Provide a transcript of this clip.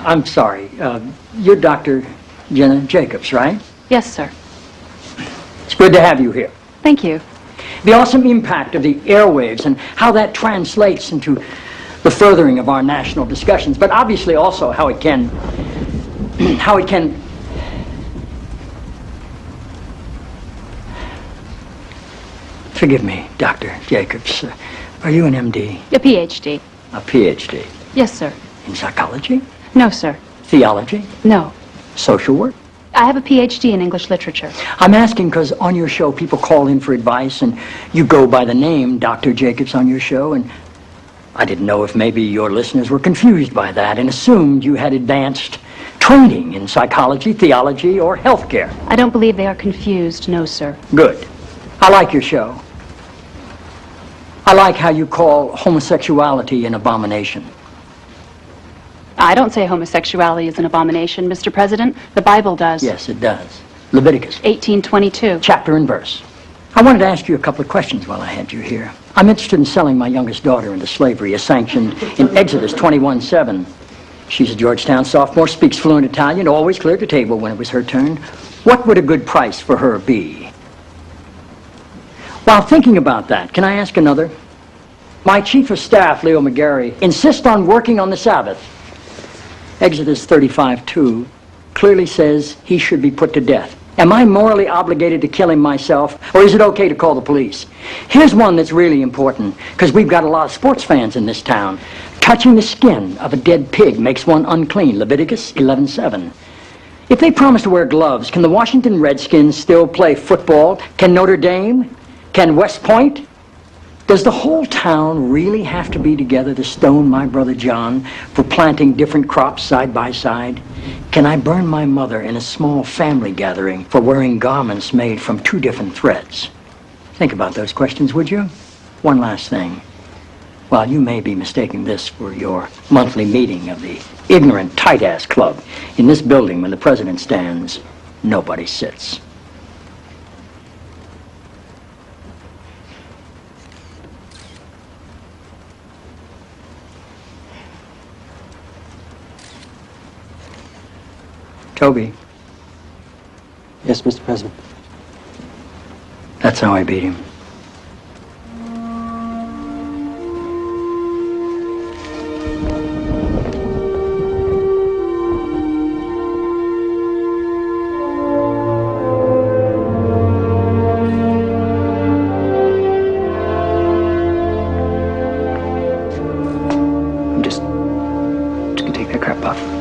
I'm sorry. You're Dr. Jenna Jacobs, right? Yes, sir. It's good to have you here. Thank you. The awesome impact of the airwaves and how that translates into the furthering of our national discussions, but obviously also how it can forgive me, Dr. Jacobs. Are you an MD? A PhD. A PhD? Yes, sir. In psychology? No, sir. Theology? No. Social work? I have a PhD in English literature. I'm asking because on your show people call in for advice and you go by the name Dr. Jacobs on your show, and I didn't know if maybe your listeners were confused by that and assumed you had advanced training in psychology, theology, or healthcare. I don't believe they are confused, no, sir. Good. I like your show. I like how you call homosexuality an abomination. I don't say homosexuality is an abomination, Mr. President. The Bible does. Yes, it does. Leviticus 18:22. chapter and verse. I wanted to ask you a couple of questions while I had you here. I'm interested in selling my youngest daughter into slavery as sanctioned in Exodus 21:7. She's a Georgetown sophomore, speaks fluent Italian, always cleared the table when it was her turn. What would a good price for her be? While thinking about that, can I ask another? My chief of staff, Leo McGarry, insists on working on the Sabbath. Exodus 35:2 clearly says he should be put to death. Am I morally obligated to kill him myself, or is it okay to call the police? Here's one that's really important, because we've got a lot of sports fans in this town. Touching the skin of a dead pig makes one unclean, Leviticus 11:7. If they promise to wear gloves, can the Washington Redskins still play football? Can Notre Dame? Can West Point? Does the whole town really have to be together to stone my brother John for planting different crops side by side? Can I burn my mother in a small family gathering for wearing garments made from two different threads? Think about those questions, would you? One last thing. While you may be mistaking this for your monthly meeting of the ignorant tight-ass club, in this building when the president stands, nobody sits. Toby. Yes, Mr. President. That's how I beat him. I'm just gonna take that crap off.